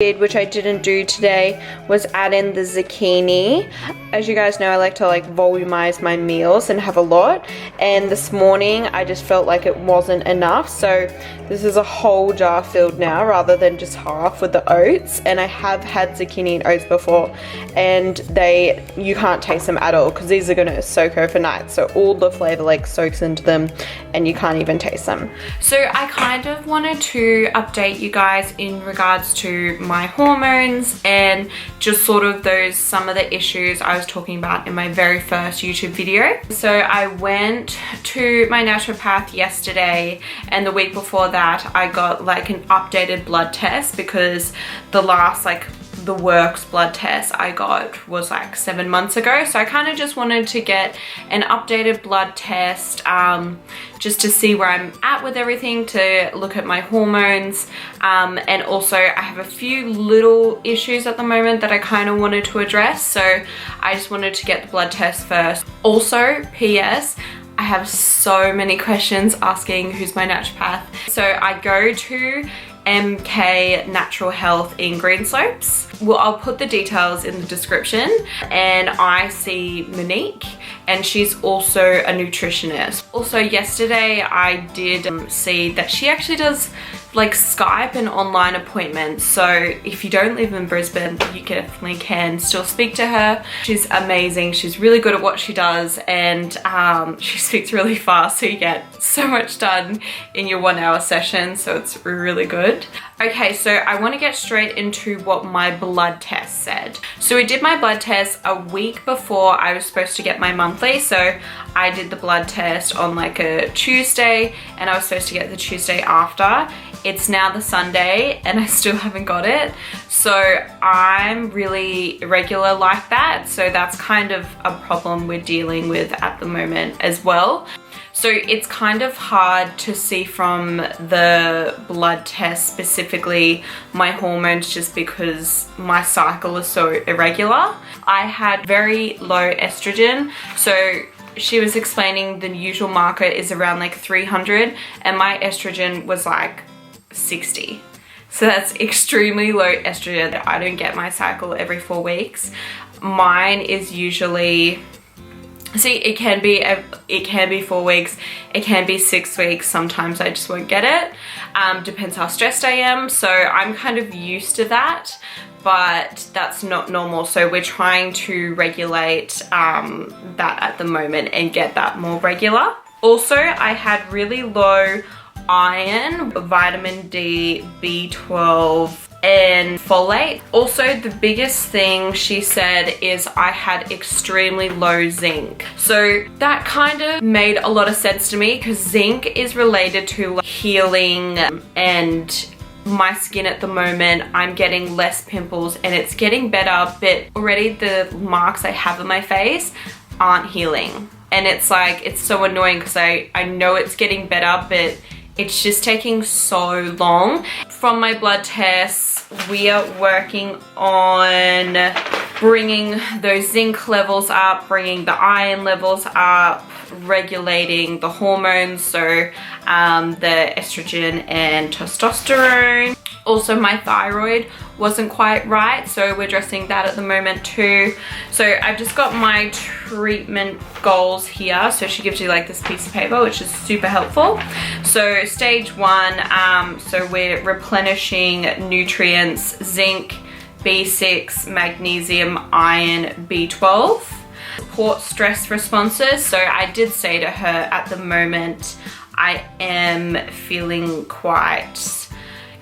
which I didn't do today, was add in the zucchini. As you guys know, I like to volumize my meals and have a lot, and this morning I just felt like it wasn't enough, so this is a whole jar filled now rather than just half with the oats. And I have had zucchini and oats before, and you can't taste them at all because these are gonna soak overnight, so all the flavor soaks into them and you can't even taste them. So I kind of wanted to update you guys in regards to my hormones and just sort of some of the issues I was talking about in my very first YouTube video. So I went to my naturopath yesterday, and the week before that I got an updated blood test because the last the works blood test I got was 7 months ago. So I kind of just wanted to get an updated blood test just to see where I'm at with everything, to look at my hormones, and also I have a few little issues at the moment that I kind of wanted to address, so I just wanted to get the blood test first. Also, PS, I have so many questions asking who's my naturopath. So I go to MK Natural Health in Greenslopes. Well, I'll put the details in the description, and I see Monique, and she's also a nutritionist. Also yesterday I did see that she actually does Skype and online appointments, so if you don't live in Brisbane, you definitely can still speak to her. She's amazing, she's really good at what she does, and she speaks really fast, so you get so much done in your 1 hour session, so it's really good. Okay, so I want to get straight into what my blood test said. So we did my blood test a week before I was supposed to get my monthly, so I did the blood test on a Tuesday, and I was supposed to get the Tuesday after. It's now the Sunday and I still haven't got it. So I'm really irregular like that. So that's kind of a problem we're dealing with at the moment as well. So it's kind of hard to see from the blood test specifically my hormones, just because my cycle is so irregular. I had very low estrogen. So she was explaining the usual marker is around 300, and my estrogen was 60. So that's extremely low estrogen. I don't get my cycle every 4 weeks. Mine is usually, see, it can be 4 weeks, it can be 6 weeks. Sometimes I just won't get it. Depends how stressed I am. So I'm kind of used to that, but that's not normal. So we're trying to regulate that at the moment and get that more regular. Also, I had really low iron, vitamin D, B12, and folate. Also, the biggest thing she said is I had extremely low zinc. So that kind of made a lot of sense to me, because zinc is related to healing and my skin at the moment. I'm getting less pimples and it's getting better, but already the marks I have on my face aren't healing. And it's it's so annoying because I know it's getting better, but it's just taking so long. From my blood tests, we are working on bringing those zinc levels up, bringing the iron levels up, regulating the hormones, so the estrogen and testosterone. Also, my thyroid wasn't quite right, so we're addressing that at the moment too. So I've just got my treatment goals here. So she gives you this piece of paper, which is super helpful. So stage 1, so we're replenishing nutrients, zinc, B6, magnesium, iron, B12. Support stress responses. So I did say to her at the moment I am feeling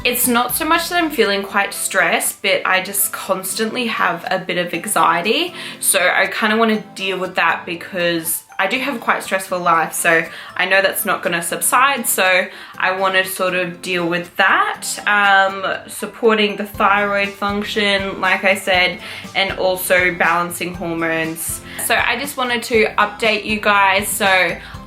it's not so much that I'm feeling quite stressed, but I just constantly have a bit of anxiety. So I kind of want to deal with that because I do have a quite stressful life, so I know that's not going to subside, so I want to sort of deal with that. Supporting the thyroid function, like I said, and also balancing hormones. So I just wanted to update you guys. So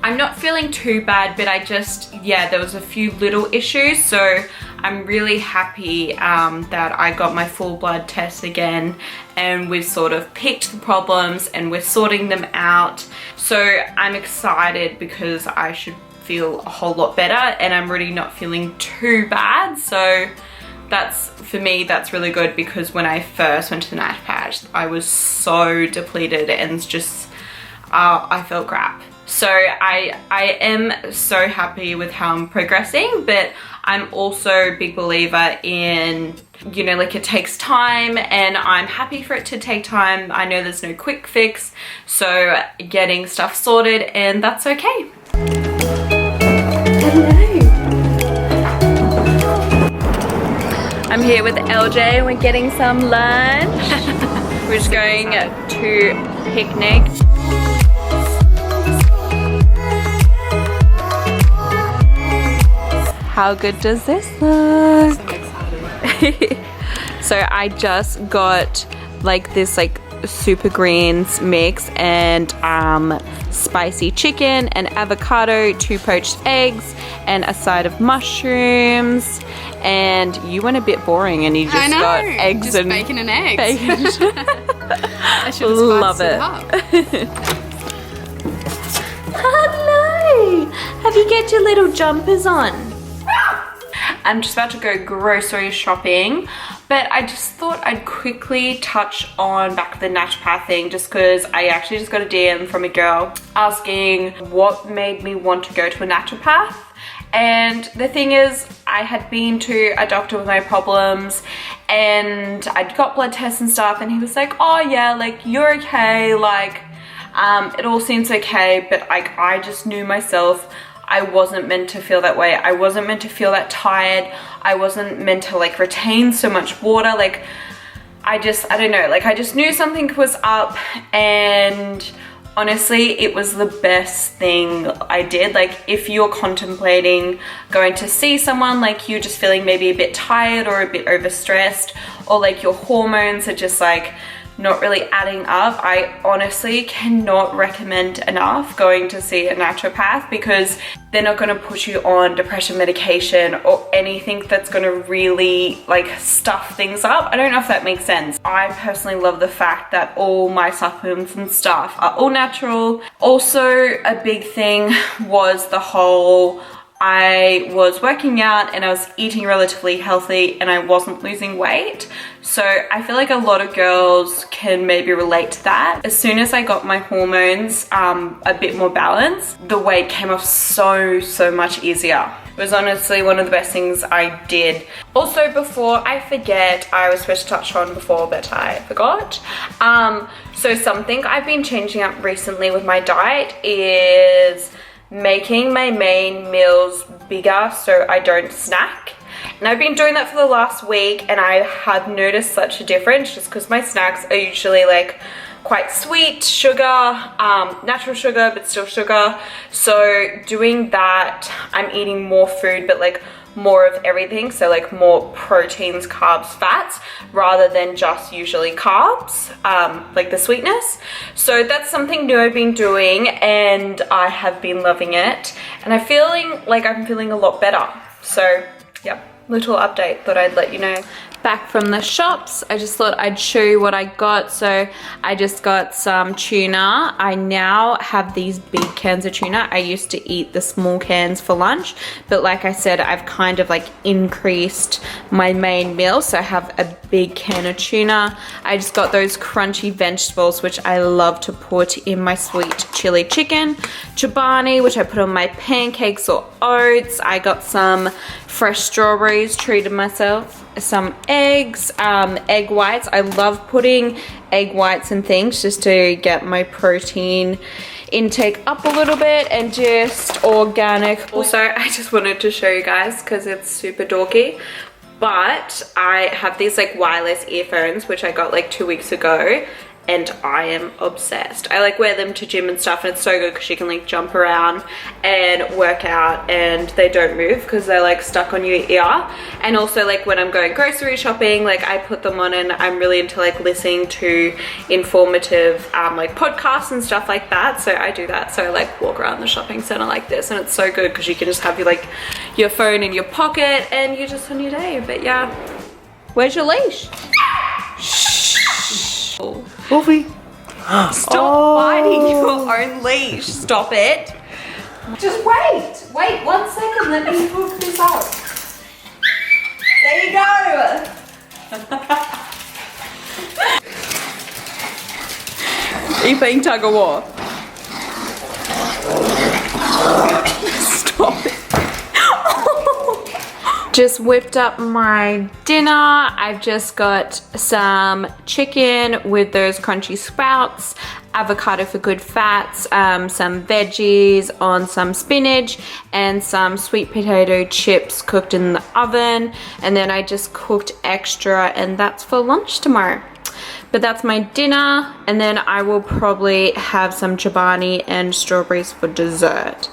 I'm not feeling too bad, but there was a few little issues, so I'm really happy that I got my full blood test again, and we've sort of picked the problems and we're sorting them out. So I'm excited because I should feel a whole lot better, and I'm really not feeling too bad. So that's, for me, that's really good, because when I first went to the naturopath, I was so depleted and just, I felt crap. So I am so happy with how I'm progressing, but I'm also a big believer in, you know, like, it takes time, and I'm happy for it to take time. I know there's no quick fix, so getting stuff sorted, and that's okay. Hello. I'm here with LJ and we're getting some lunch. We're just going to picnic. How good does this look? So I just got like this like super greens mix and spicy chicken and avocado, 2 poached eggs and a side of mushrooms. And you went a bit boring and you just got eggs just and bacon and eggs. Bacon. I should have Love it. Hello. Have you got your little jumpers on? I'm just about to go grocery shopping, but I just thought I'd quickly touch on back to the naturopath thing, just because I actually just got a DM from a girl asking what made me want to go to a naturopath. And the thing is, I had been to a doctor with my problems and I'd got blood tests and stuff, and he was like, oh yeah, like, you're okay, like, it all seems okay, but like, I just knew myself, I wasn't meant to feel that way. I wasn't meant to feel that tired. I wasn't meant to like retain so much water. Like, I don't know, like, I just knew something was up, and honestly, it was the best thing I did. Like, if you're contemplating going to see someone, like, you're just feeling maybe a bit tired or a bit overstressed, or like your hormones are just like not really adding up, I honestly cannot recommend enough going to see a naturopath, because they're not going to put you on depression medication or anything that's going to really like stuff things up. I don't know if that makes sense. I personally love the fact that all my supplements and stuff are all natural. Also, a big thing was the whole, I was working out and I was eating relatively healthy and I wasn't losing weight. So I feel like a lot of girls can maybe relate to that. As soon as I got my hormones a bit more balanced, the weight came off so much easier. It was honestly one of the best things I did. Also, before I forget, I was supposed to touch on before, but I forgot. So something I've been changing up recently with my diet is making my main meals bigger so I don't snack. And I've been doing that for the last week, and I have noticed such a difference, just because my snacks are usually like quite sweet, sugar, natural sugar, but still sugar. So doing that, I'm eating more food, but like more of everything. So like more proteins, carbs, fats, rather than just usually carbs, like the sweetness. So that's something new I've been doing, and I have been loving it. And I'm feeling like I'm feeling a lot better. So yeah, little update, thought I'd let you know. Back from the shops, I just thought I'd show you what I got. So I just got some tuna. I now have these big cans of tuna. I used to eat the small cans for lunch, but like I said, I've kind of like increased my main meal, so I have a big can of tuna. I just got those crunchy vegetables, which I love to put in my sweet chili chicken. Chobani, which I put on my pancakes or oats. I got some fresh strawberries, treated myself. Some eggs, egg whites. I love putting egg whites and things just to get my protein intake up a little bit, and just organic. Also, I just wanted to show you guys because it's super dorky, but I have these like wireless earphones which I got like 2 weeks ago, and I am obsessed. I like wear them to gym and stuff, and it's so good because you can like jump around and work out and they don't move because they're like stuck on your ear. And also like when I'm going grocery shopping, like I put them on and I'm really into like listening to informative like podcasts and stuff like that. So I do that. So I like walk around the shopping center like this, and it's so good because you can just have your phone in your pocket and you're just on your day. But yeah, where's your leash? Wolfie. Stop biting your own leash. Stop it. Just wait. Wait 1 second. Let me hook this up. There you go. Are you playing tug of war? Stop it. Just whipped up my dinner. I've just got some chicken with those crunchy sprouts, avocado for good fats, some veggies on some spinach, and some sweet potato chips cooked in the oven. And then I just cooked extra, and that's for lunch tomorrow. But that's my dinner, and then I will probably have some chobani and strawberries for dessert.